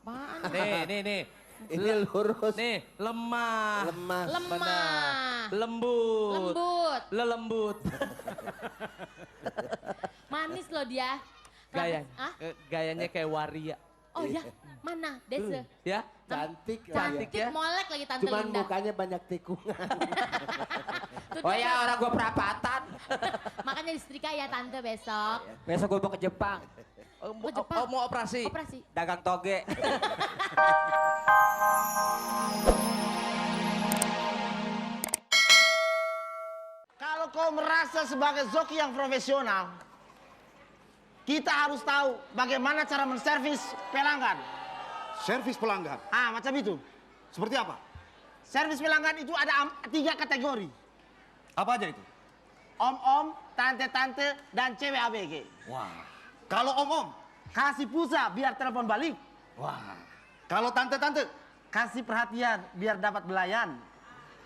Apaan? Nih. Ini lurus. Nih, lemah. Lemah. Lemah. Lembut. Lembut. Lelembut. Manis loh dia. Gaya, Hah? gayanya kayak waria. Oh ya, mana? Dese. Ya? Cantik. Cantik ya? Molek lagi Tante Cuman Linda. mukanya banyak tikungan. Tuh Oh dia ya, orang gue perapatan. Makanya disetrika ya Tante besok. Besok gue mau ke Jepang. Ke Jepang. Oh, mau operasi? Operasi. Dagang toge. Kalau kau merasa sebagai joki yang profesional, kita harus tahu bagaimana cara menservis pelanggan. Servis pelanggan. Ah, macam itu. Seperti apa? Servis pelanggan itu ada 3 kategori. Apa aja itu? Om-om, tante-tante, dan cewek ABG. Wah. Kalau om-om? Kasih pulsa biar telepon balik. Wah. Kalau tante-tante? Kasih perhatian biar dapat belayan.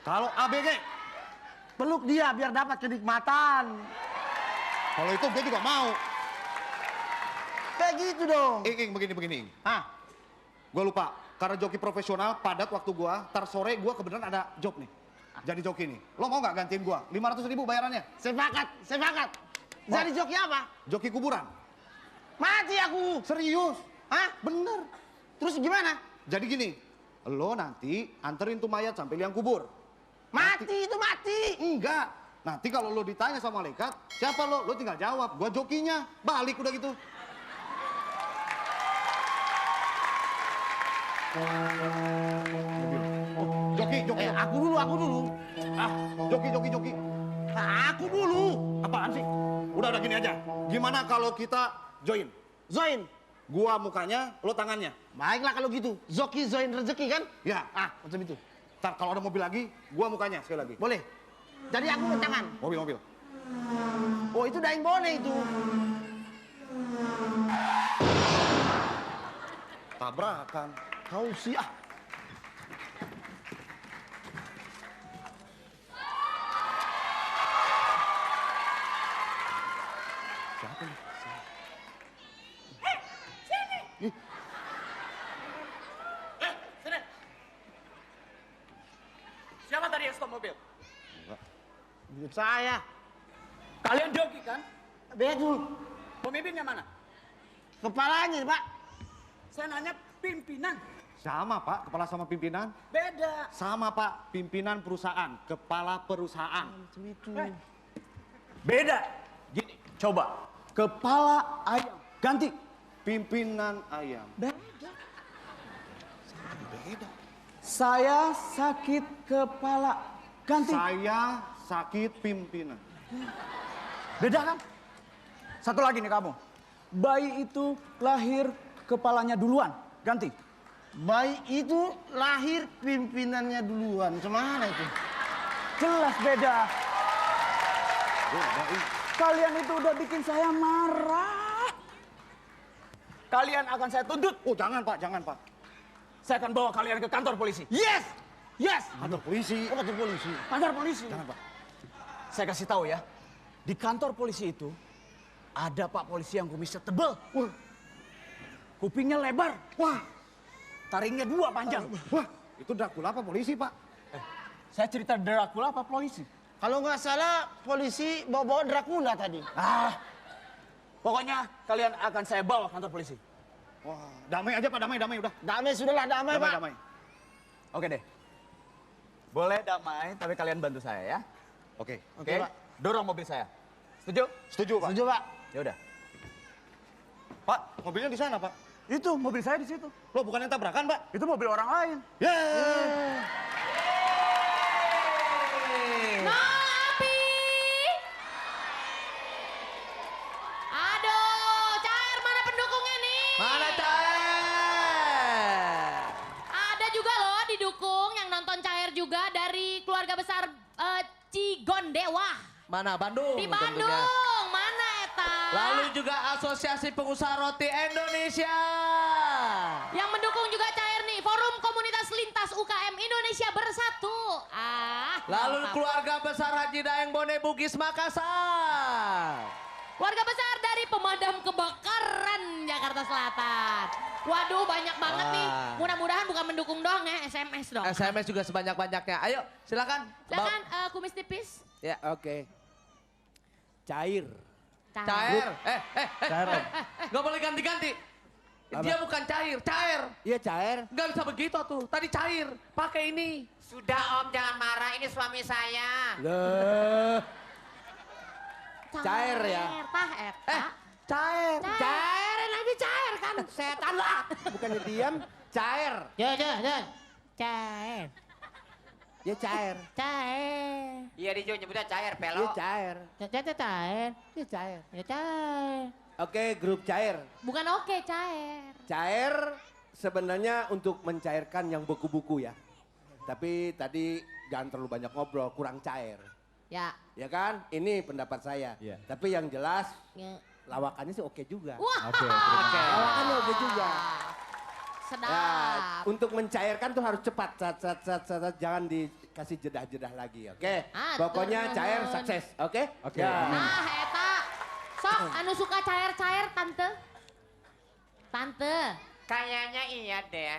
Kalau ABG? Peluk dia biar dapat kenikmatan. Kalau itu gue juga mau. Kayak gitu dong. Ing, begini. Hah? Gue lupa. Karena joki profesional, padat waktu gue. Ntar sore gue kebetulan ada job nih. Jadi joki nih. Lo mau nggak gantiin gue? 500.000 bayarannya. Sepakat. Jadi joki apa? Joki kuburan. Mati aku. Serius? Hah? Bener. Terus gimana? Jadi gini. Lo nanti anterin tuh mayat sampai liang kubur. Mati itu mati. Enggak. Nanti kalau lo ditanya sama malaikat, siapa lo? Lo tinggal jawab. Gue jokinya. Balik udah gitu. Joki. Aku dulu. Ah, joki. Aku dulu. Apaan sih? Udah gini aja. Gimana kalau kita join? Zoin. Gua mukanya, lo tangannya. Baiklah kalau gitu. Zoki Zoin rezeki kan? Ya. Ah, macam itu. Ntar kalau ada mobil lagi, gua mukanya sekali lagi. Boleh. Jadi aku ke tangan. Mobil. Oh, itu daing bone itu. Tabrakan. Kau sih ah. Siapa nih? Sini. Siapa tadi yang stop mobil? Menurut saya. Kalian joki kan? Betul. Pemimpinnya mana? Kepalanya, Pak. Saya nanya pimpinan. Sama Pak, kepala sama pimpinan. Beda. Sama Pak, pimpinan perusahaan, kepala perusahaan. Macam itu. Beda. Gini, coba. Kepala ayam. Ganti. Pimpinan ayam. Beda. Beda. Saya sakit kepala. Ganti. Saya sakit pimpinan. Beda kan? Satu lagi nih kamu. Bayi itu lahir kepalanya duluan. Ganti. Bayi itu lahir pimpinannya duluan. Kemana itu? Jelas beda. Beda. Kalian itu udah bikin saya marah. Kalian akan saya tuntut. Oh jangan Pak. Saya akan bawa kalian ke kantor polisi. Yes! Yes! Kantor polisi. Oh, kantor polisi. Kantor polisi. Jangan Pak. Saya kasih tahu ya. Di kantor polisi itu ada Pak polisi yang kumisnya tebal. Wah. Kupingnya lebar. Wah. Taringnya 2 panjang. Wah. Itu Dracula apa polisi Pak? Saya cerita Dracula apa polisi? Kalau nggak salah polisi bawa-bawa Dracula tadi. Pokoknya kalian akan saya bawa kantor polisi. Wah. Damai aja Pak, damai udah. Damai sudahlah, damai, Pak. Damai. Oke deh. Boleh damai, tapi kalian bantu saya ya. Oke. Oke, Pak. Dorong mobil saya. Setuju? Setuju Pak. Setuju, Pak. Ya udah. Pak, mobilnya di sana Pak. Itu mobil saya di situ. Lo bukan yang tabrakan Pak? Itu mobil orang lain. Yeay. Api! Aduh, Cair mana pendukungnya nih? Mana Cair? Ada juga loh didukung yang nonton Cair juga dari keluarga besar Cigondewa. Mana Bandung? Di tentunya. Bandung, mana Eta? Lalu juga Asosiasi Pengusaha Roti Indonesia. Yang mendukung juga Cair nih, Forum Komunitas Lintas UKM Indonesia Bersatu. Lalu mantap. keluarga besar Haji Daeng Bone Bugis Makassar. Keluarga besar dari Pemadam Kebakaran Jakarta Selatan. Waduh, banyak banget nih. Wah. Mudah-mudahan bukan mendukung doang ya, SMS dong. SMS juga sebanyak-banyaknya. Ayo, silakan. Silakan kumis tipis. Ya. Oke. Cair. Cair. Cair, Om. Gak boleh ganti-ganti. Dia bukan cair, cair. Iya cair. Gak bisa begitu tuh. Tadi cair, pakai ini. Sudah Om, jangan marah. Ini suami saya. Loh. Cair ya? Tah, eta. Cair. Cairin aja cair kan. Setan lah. Bukannya diam, cair. Ya. Cair. Ya cair. Cair. Iya, dia juga nyebutnya cair, Iya pelo. cair. Cair. Iya cair. Ya cair. Oke, grup cair. Bukan oke, cair. Cair sebenarnya untuk mencairkan yang beku-buku ya. Tapi tadi jangan terlalu banyak ngobrol, kurang cair. Ya. Ya kan? Ini pendapat saya. Iya. Tapi yang jelas Ya. lawakannya sih oke juga. Wah. Oke, terima kasih. Lawakannya oke juga. Sedap. Ya, untuk mencairkan tuh harus cepat, jangan dikasih jedah-jedah lagi, oke? Atur Pokoknya cair nuhun. sukses, oke? Oke, Ya. amin. Eta. Sok, anu suka cair-cair, tante. Tante. Kayaknya iya deh.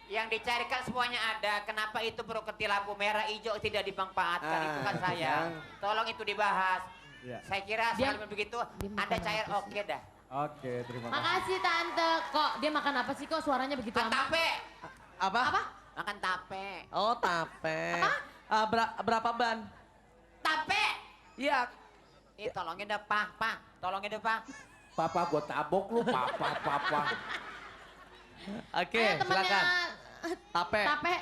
Yang dicarikan semuanya ada. Kenapa itu beruketi lampu merah hijau tidak dimanfaatkan? Itu kan saya. Tolong itu dibahas. Iya. Saya kira Dia- sekali begitu dia ada makan cair apa sih? oke dah. Oke, terima kasih. Makasih tante. Kok dia makan apa sih kok suaranya begitu Makan amat? tape. Apa? Apa? Makan tape. Oh, tape. Berapa ban? Tape. Iya. Ih, tolongin deh, Pak. Tolongin deh, Pak. Papa gue tabok lu, papa. Oke, Ayo, temennya silakan. Tape. Tape.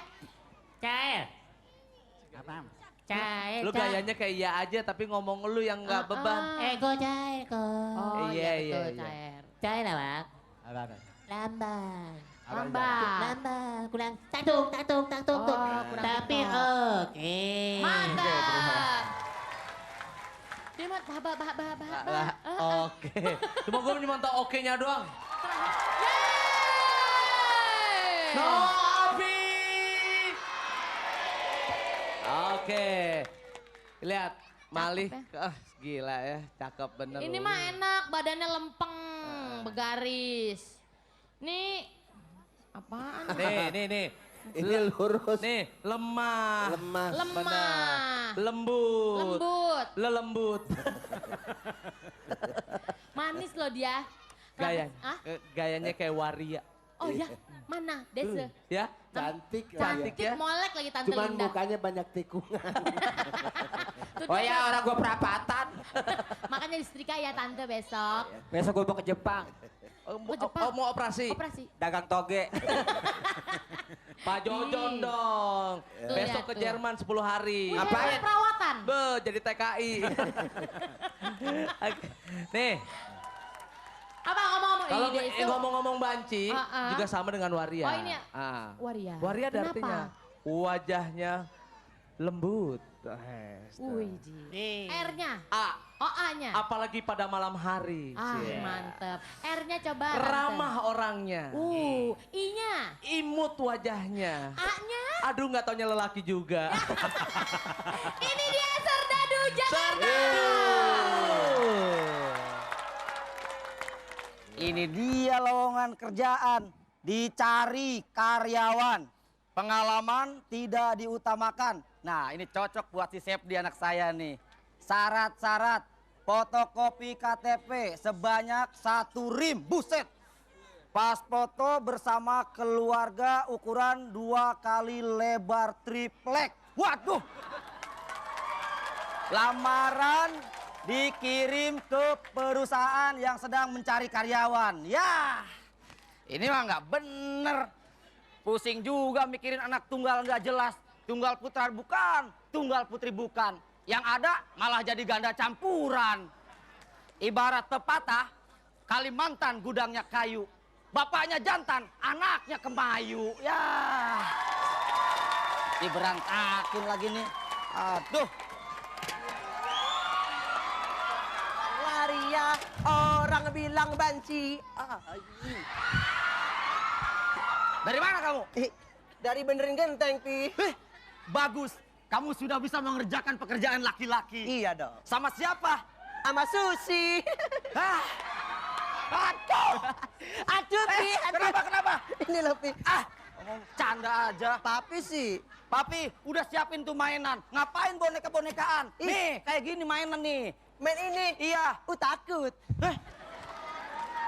Cair. Cair. Lu gayanya kayak iya aja tapi ngomong lu yang nggak beban. Ego cair kok. Oh Iya, iya betul iya. cair. Cair apa? Apa? Lamban. Apa Lamban. Kurang tatung. kurang Tapi ketok. oke. Oke, terima Mantap. Dia mah bah. Oke. Cuma gue cuma tau oke-nya doang. Yeay. No, Abi. Oke. Lihat, Malih. Gila ya, cakep bener. Ini lu. mah enak, badannya lempeng, begaris. Nih, apaan? Nih. Ini lurus, Nih, lemah. lemah. Lemah, Lembut. lembut, Lelembut. manis loh dia. Gaya, Ah? gayanya kayak waria. Oh ya, mana? Dese. Ya? Cantik, Cantik ya. ya? Molek lagi Tante Cuman Linda. mukanya banyak tikungan. Tuh Oh dia ya, orang gua perapatan. makanya disetrika ya Tante besok. Besok gua mau ke Jepang. Ke Jepang. Mau operasi? Operasi. Dagang toge. Pak Jojon dong. Tuh, Besok lihat ke tuh. Jerman 10 hari. Wih, Ngapain? hebat perawatan. Be, jadi TKI. Nih, Apa ngomong-ngomong? kalau Ide itu. ngomong-ngomong banci juga sama dengan waria. Oh, ini ya? Ah. Waria. Waria ada Kenapa? artinya wajahnya lembut. Wih, Ji. R-nya. A, Oh, A-nya. apalagi pada malam hari. Ah, Cie. mantep. R-nya coba. Tante. Ramah orangnya. I-nya. Imut wajahnya. A-nya. Aduh, nggak taunya lelaki juga. Ini dia Serdadu Jakarta. Ini dia lowongan kerjaan. Dicari karyawan. Pengalaman tidak diutamakan. Nah, ini cocok buat si Sepdi anak saya nih. Syarat-syarat. Fotokopi KTP sebanyak 1 rim. Buset. Pas foto bersama keluarga ukuran 2 kali lebar triplek. Waduh. Lamaran dikirim ke perusahaan yang sedang mencari karyawan. Ya, ini mah nggak bener. Pusing juga mikirin anak tunggal nggak jelas. Tunggal putra bukan, tunggal putri bukan. Yang ada malah jadi ganda campuran. Ibarat pepatah, Kalimantan gudangnya kayu. Bapaknya jantan, anaknya kemayu. Ya, diberantakin lagi nih. Aduh. Waria, orang bilang banci. Dari mana kamu? Dari benerin genteng, Pi. Bagus, kamu sudah bisa mengerjakan pekerjaan laki-laki. Iya dong. Sama siapa? Sama Susi. Hah, Aduh, Pi. Kenapa? Ini loh, Pi. Ngomong canda aja. Papi sih. Papi, udah siapin tuh mainan. Ngapain boneka-bonekaan? Ih. Nih, kayak gini mainan nih. Main ini. Iya. Takut.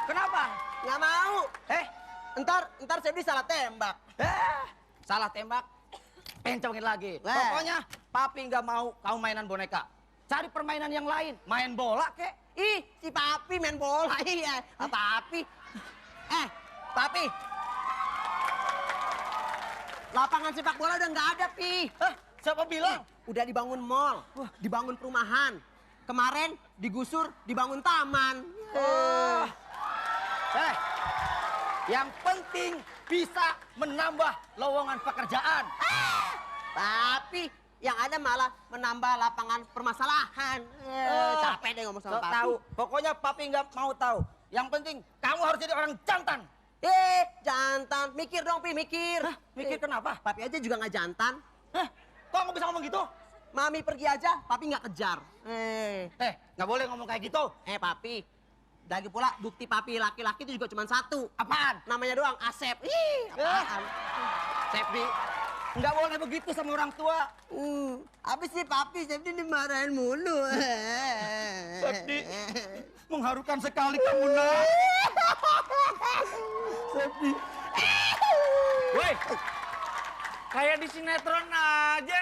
Kenapa? Nggak mau. Ntar Sepdi salah tembak. Salah tembak. Pencongin lagi. Weh. Pokoknya papi nggak mau kamu mainan boneka. Cari permainan yang lain. Main bola kek. Ih, si Papi main bola. Iya. Papi. Papi. Lapangan sepak bola udah nggak ada, Pi. Siapa bilang? Udah dibangun mall, dibangun perumahan. Kemarin digusur, dibangun taman. Yang penting bisa menambah lowongan pekerjaan. Tapi yang ada malah menambah lapangan permasalahan. Capek deh ngomong sama Sok Papi. tahu. Pokoknya papi nggak mau tahu. Yang penting kamu harus jadi orang jantan. Jantan. Mikir dong, Pi, mikir. Mikir kenapa? Papi aja juga nggak jantan. Kok nggak bisa ngomong gitu? Mami pergi aja, Papi nggak kejar. Nggak boleh ngomong kayak gitu. Papi. Lagi pula bukti Papi laki-laki itu juga cuma satu. Apaan? Namanya doang, Asep. Apaan? Sepdi, nggak boleh begitu sama orang tua. Habis sih Papi, Sepdi dimarahin mulu. Sepdi, mengharukan sekali kamu, nak. Sepdi. Woi, kayak di sinetron aja.